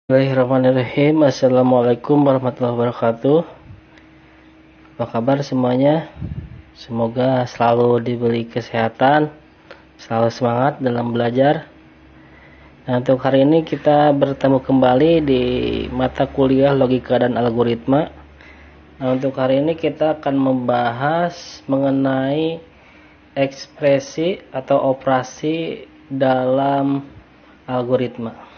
Bismillahirrahmanirrahim. Assalamualaikum warahmatullahi wabarakatuh. Apa kabar semuanya? Semoga selalu diberi kesehatan, selalu semangat dalam belajar. Nah, untuk hari ini kita bertemu kembali di mata kuliah logika dan algoritma. Nah, untuk hari ini kita akan membahas mengenai ekspresi atau operasi dalam algoritma.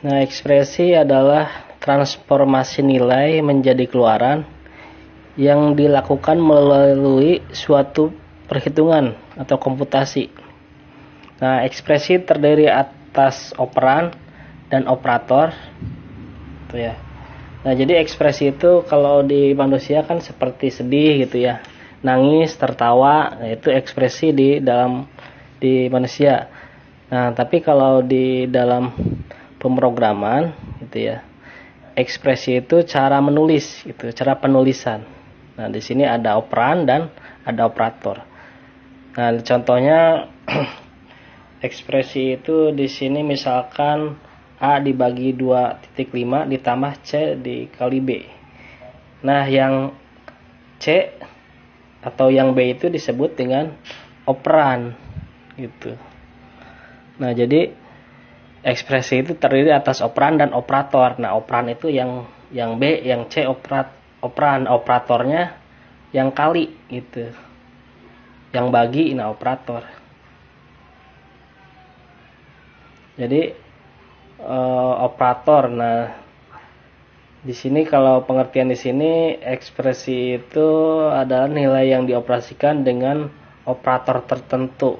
Nah, ekspresi adalah transformasi nilai menjadi keluaran yang dilakukan melalui suatu perhitungan atau komputasi. Nah, ekspresi terdiri atas operan dan operator. Gitu ya. Nah, jadi ekspresi itu kalau di manusia kan seperti sedih gitu ya, nangis, tertawa, nah, itu ekspresi di manusia. Nah, tapi kalau di dalam pemrograman gitu ya, ekspresi itu cara menulis gitu, cara penulisan. Nah, di sini ada operan dan ada operator. Nah, contohnya ekspresi itu di sini misalkan A dibagi 2,5 ditambah C dikali B. Nah, yang C atau yang B itu disebut dengan operan gitu. Nah, jadi ekspresi itu terdiri atas operan dan operator. Nah, operan itu yang B, yang C operan, operatornya yang kali gitu. Yang bagi, nah operator. Jadi operator. Nah, di sini kalau pengertian di sini ekspresi itu adalah nilai yang dioperasikan dengan operator tertentu.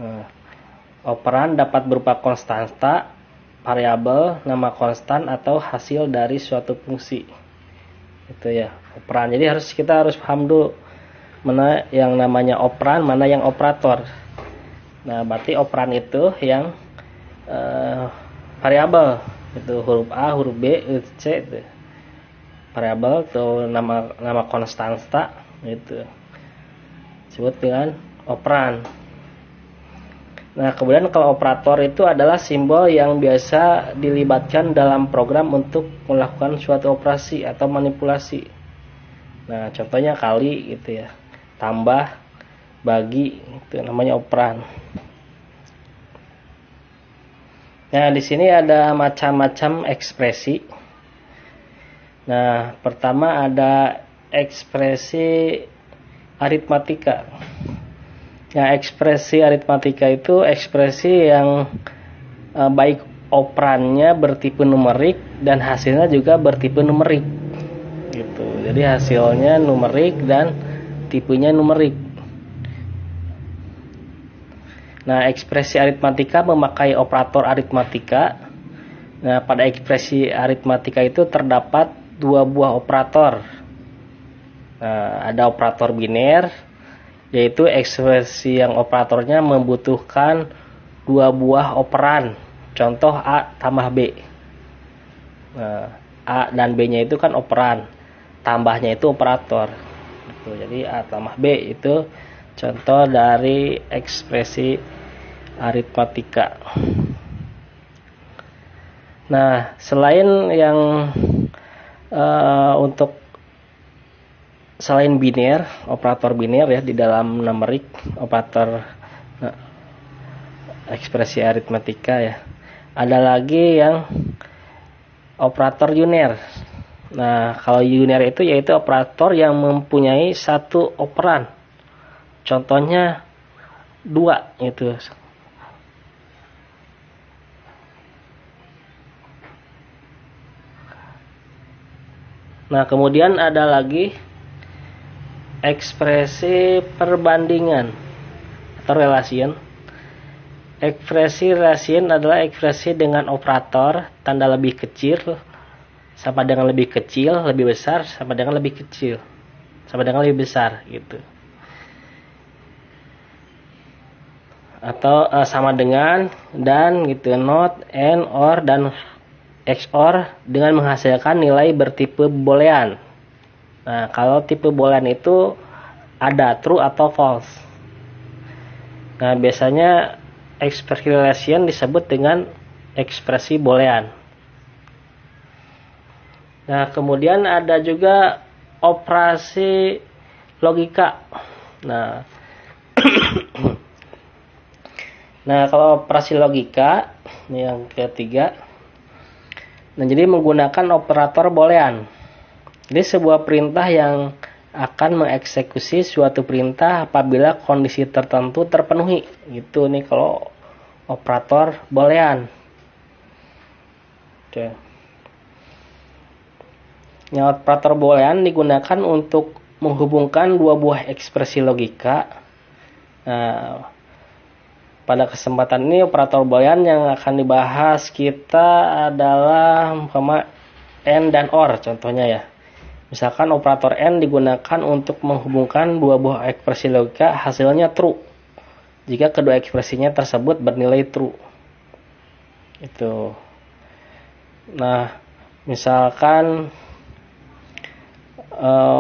Nah, operan dapat berupa konstanta, variabel, nama konstan, atau hasil dari suatu fungsi. Itu ya, operan. Jadi kita harus paham dulu mana yang namanya operan, mana yang operator. Nah, berarti operan itu yang variabel, itu huruf A, huruf B, huruf C itu. Variabel atau nama konstanta itu disebut dengan operan. Nah, kemudian kalau operator itu adalah simbol yang biasa dilibatkan dalam program untuk melakukan suatu operasi atau manipulasi. Nah, contohnya kali gitu ya, tambah, bagi, itu namanya operan. Nah, di sini ada macam-macam ekspresi. Nah, pertama ada ekspresi aritmatika. Nah, ekspresi aritmatika itu ekspresi yang baik operannya bertipe numerik dan hasilnya juga bertipe numerik. Gitu. Jadi hasilnya numerik dan tipenya numerik. Nah, ekspresi aritmatika memakai operator aritmatika. Nah, pada ekspresi aritmatika itu terdapat dua buah operator. Nah, ada operator biner, yaitu ekspresi yang operatornya membutuhkan dua buah operan. Contoh A tambah B. Nah, A dan B-nya itu kan operan, tambahnya itu operator. Jadi A tambah B itu contoh dari ekspresi aritmatika. Nah, selain yang selain biner, operator biner ya di dalam numerik, operator ekspresi aritmatika ya. Ada lagi yang operator uner. Nah, kalau uner itu yaitu operator yang mempunyai satu operan. Contohnya 2 itu. Nah, kemudian ada lagi ekspresi perbandingan atau relation. Ekspresi relation adalah ekspresi dengan operator tanda lebih kecil sama dengan lebih kecil, lebih besar sama dengan lebih kecil, sama dengan lebih besar gitu. Atau sama dengan, dan gitu, not, and, or, dan XOR dengan menghasilkan nilai bertipe boolean. Nah, kalau tipe boolean itu ada true atau false. Nah, biasanya ekspresi relation disebut dengan ekspresi boolean. Nah, kemudian ada juga operasi logika. Nah, kalau operasi logika ini yang ketiga. Nah, jadi menggunakan operator boolean. Jadi sebuah perintah yang akan mengeksekusi suatu perintah apabila kondisi tertentu terpenuhi. Gitu nih kalau operator boolean. Oke. Nah, operator boolean digunakan untuk menghubungkan dua buah ekspresi logika. Nah, pada kesempatan ini operator boolean yang akan dibahas kita adalah AND dan OR contohnya ya. Misalkan operator AND digunakan untuk menghubungkan dua buah ekspresi logika, hasilnya true jika kedua ekspresinya tersebut bernilai true. Itu. Nah, misalkan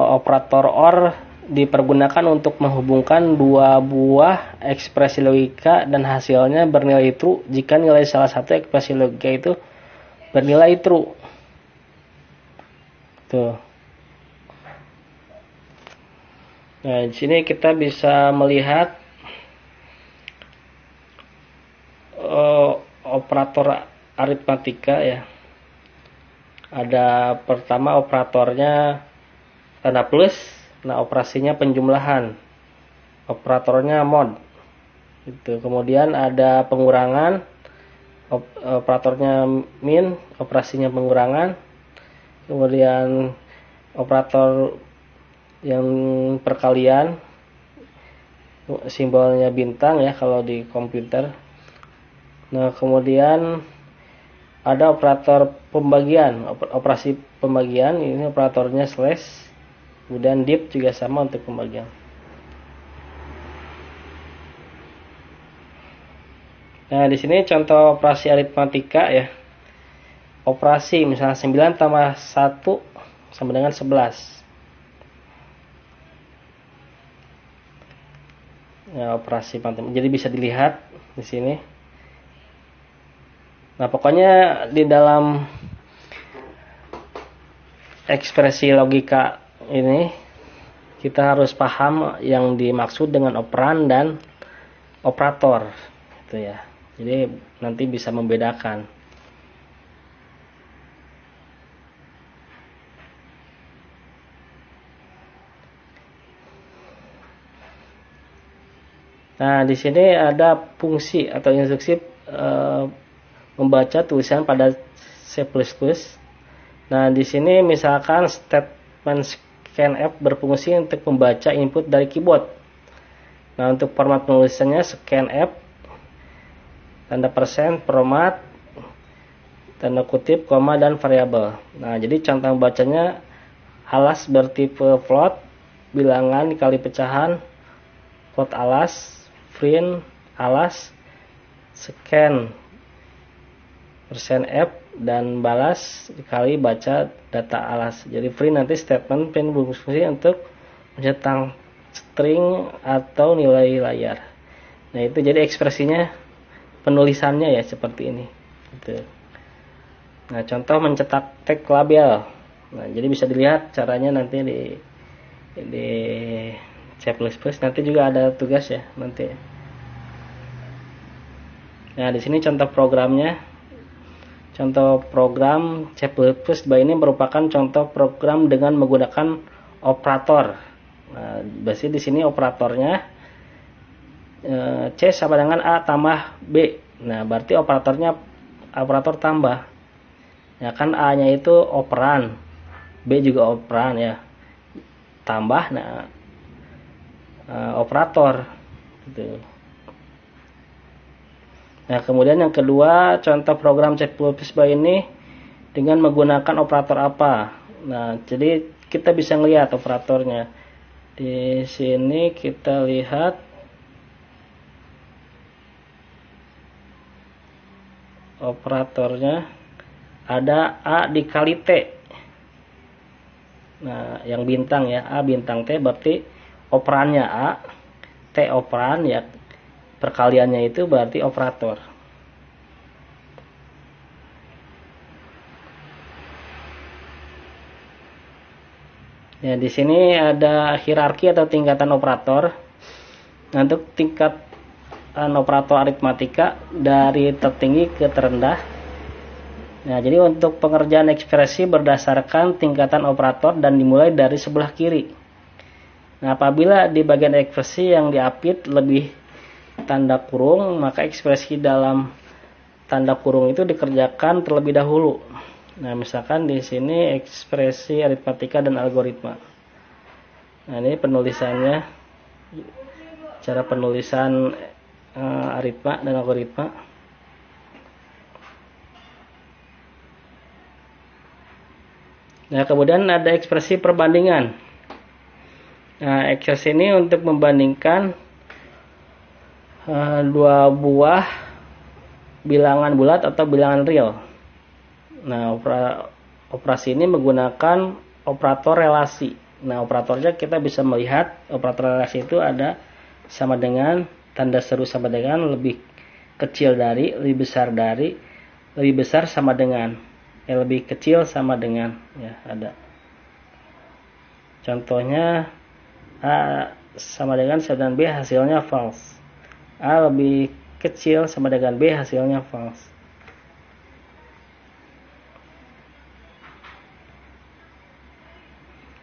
operator OR dipergunakan untuk menghubungkan dua buah ekspresi logika dan hasilnya bernilai true jika nilai salah satu ekspresi logika itu bernilai true. Tuh. Nah, di sini kita bisa melihat operator aritmatika ya. Ada pertama operatornya tanda plus, nah operasinya penjumlahan. Operatornya mod. Itu. Kemudian ada pengurangan, operatornya min, operasinya pengurangan. Kemudian operator yang perkalian, simbolnya bintang ya kalau di komputer. Nah, kemudian ada operator pembagian, operasi pembagian, ini operatornya slash. Kemudian div juga sama untuk pembagian. Nah, di sini contoh operasi aritmatika ya. Operasi misalnya 9 tambah 1 sama dengan 11. Ya, operasi matematika. Jadi bisa dilihat di sini. Nah, pokoknya di dalam ekspresi logika ini kita harus paham yang dimaksud dengan operan dan operator, gitu ya. Jadi nanti bisa membedakan. Nah, di sini ada fungsi atau instruksi membaca tulisan pada C++. Nah, di sini misalkan statement scanf berfungsi untuk membaca input dari keyboard. Nah, untuk format penulisannya scanf tanda persen, format, tanda kutip, koma, dan variabel. Nah, jadi contoh bacanya alas bertipe float, bilangan dikali pecahan, float alas, print alas, scan persen F, dan balas dikali baca data alas. Jadi print nanti statement print berfungsi untuk mencetak string atau nilai layar. Nah, itu jadi ekspresinya penulisannya ya seperti ini. Gitu. Nah, contoh mencetak teks label. Nah, jadi bisa dilihat caranya nanti di C++, nanti juga ada tugas ya nanti. Nah, di sini contoh programnya. Contoh program C++ ini merupakan contoh program dengan menggunakan operator. Nah, berarti di sini operatornya C sama dengan A tambah B. Nah, berarti operatornya operator tambah. Ya kan A-nya itu operan, B juga operan ya. Tambah nah operator gitu. Nah, kemudian yang kedua, contoh program C++ ini dengan menggunakan operator apa? Nah, jadi kita bisa lihat operatornya. Di sini kita lihat operatornya ada A dikali T. Nah, yang bintang ya, A bintang T berarti operannya A, T operan ya. perkaliannya itu berarti operator. Ya, di sini ada hierarki atau tingkatan operator. Nah, untuk tingkat operator aritmatika dari tertinggi ke terendah. Nah, jadi untuk pengerjaan ekspresi berdasarkan tingkatan operator dan dimulai dari sebelah kiri. Nah, apabila di bagian ekspresi yang diapit lebih tanda kurung, maka ekspresi dalam tanda kurung itu dikerjakan terlebih dahulu. Nah, misalkan di sini ekspresi aritmatika dan algoritma. Nah, ini penulisannya, cara penulisan aritma dan algoritma. Nah, kemudian ada ekspresi perbandingan. Nah, ekspresi ini untuk membandingkan dua buah bilangan bulat atau bilangan real. Nah, operasi ini menggunakan operator relasi. Nah, operatornya kita bisa melihat operator relasi itu ada sama dengan, tanda seru sama dengan, lebih kecil dari, lebih besar dari, lebih besar sama dengan, lebih kecil sama dengan, ya ada. Contohnya A sama dengan B hasilnya false. A lebih kecil sama dengan B hasilnya false.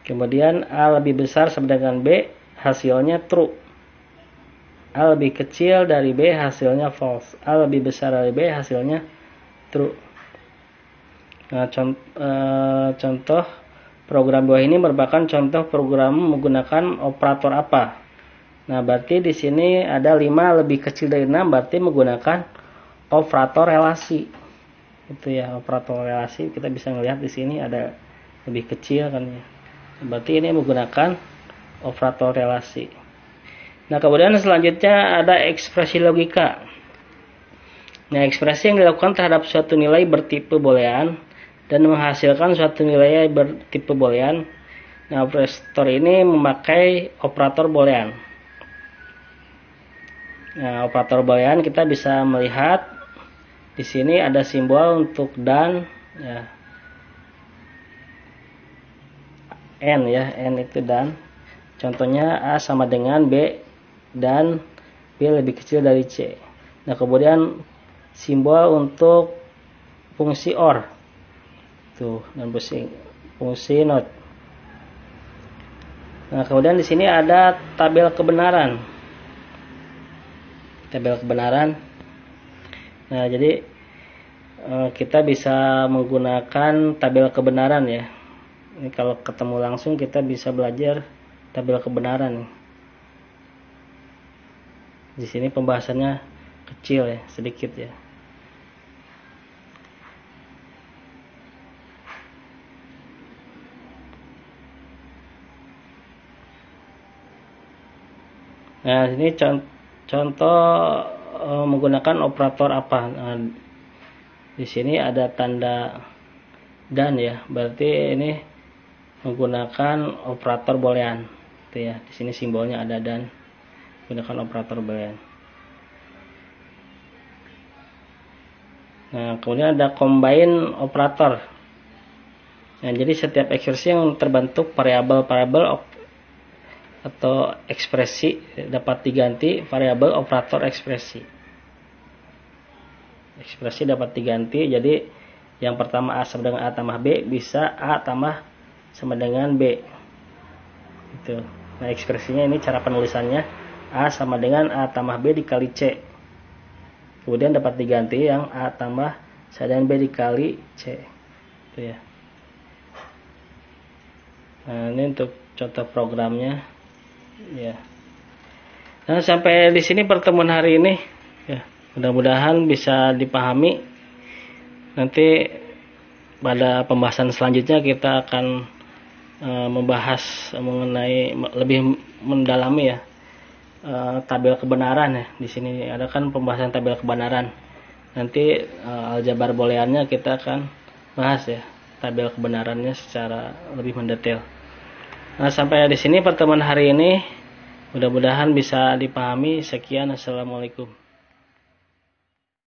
Kemudian A lebih besar sama dengan B hasilnya true. A lebih kecil dari B hasilnya false. A lebih besar dari B hasilnya true. Nah, contoh program bawah ini merupakan contoh program menggunakan operator apa. Nah, berarti di sini ada 5 lebih kecil dari 6, berarti menggunakan operator relasi. Itu ya, operator relasi. Kita bisa melihat di sini ada lebih kecil kan ya. Berarti ini menggunakan operator relasi. Nah, kemudian selanjutnya ada ekspresi logika. Nah, ekspresi yang dilakukan terhadap suatu nilai bertipe boolean dan menghasilkan suatu nilai bertipe boolean. Nah, operator ini memakai operator boolean. Nah, operator boolean kita bisa melihat di sini ada simbol untuk dan, ya. N ya, N itu dan. Contohnya A sama dengan B dan B lebih kecil dari C. Nah, kemudian simbol untuk fungsi OR. Tuh, dan fungsi not. Nah, kemudian di sini ada tabel kebenaran. Tabel kebenaran. Nah, jadi kita bisa menggunakan tabel kebenaran ya. Ini kalau ketemu langsung kita bisa belajar tabel kebenaran. Di sini pembahasannya kecil ya, sedikit ya. Nah, ini contoh menggunakan operator apa. Nah, di sini ada tanda dan ya, berarti ini menggunakan operator boolean. Itu ya, di sini simbolnya ada dan, menggunakan operator boolean. Nah, kemudian ada combine operator. Nah, jadi setiap ekspresi yang terbentuk variabel-variabel atau ekspresi dapat diganti variabel operator ekspresi. Ekspresi dapat diganti, jadi yang pertama A sama dengan A tambah B bisa A tambah sama dengan B. Itu. Nah, ekspresinya ini cara penulisannya A sama dengan A tambah B dikali C. Kemudian dapat diganti yang A tambah sama dengan B dikali C. Itu ya. Nah, ini untuk contoh programnya. Ya. Nah, sampai di sini pertemuan hari ini. Ya, mudah-mudahan bisa dipahami. Nanti pada pembahasan selanjutnya kita akan membahas mengenai lebih mendalami ya tabel kebenaran ya. Di sini ada kan pembahasan tabel kebenaran. Nanti aljabar booleannya kita akan bahas ya tabel kebenarannya secara lebih mendetail. Nah, sampai di sini pertemuan hari ini. Mudah-mudahan bisa dipahami. Sekian, assalamualaikum.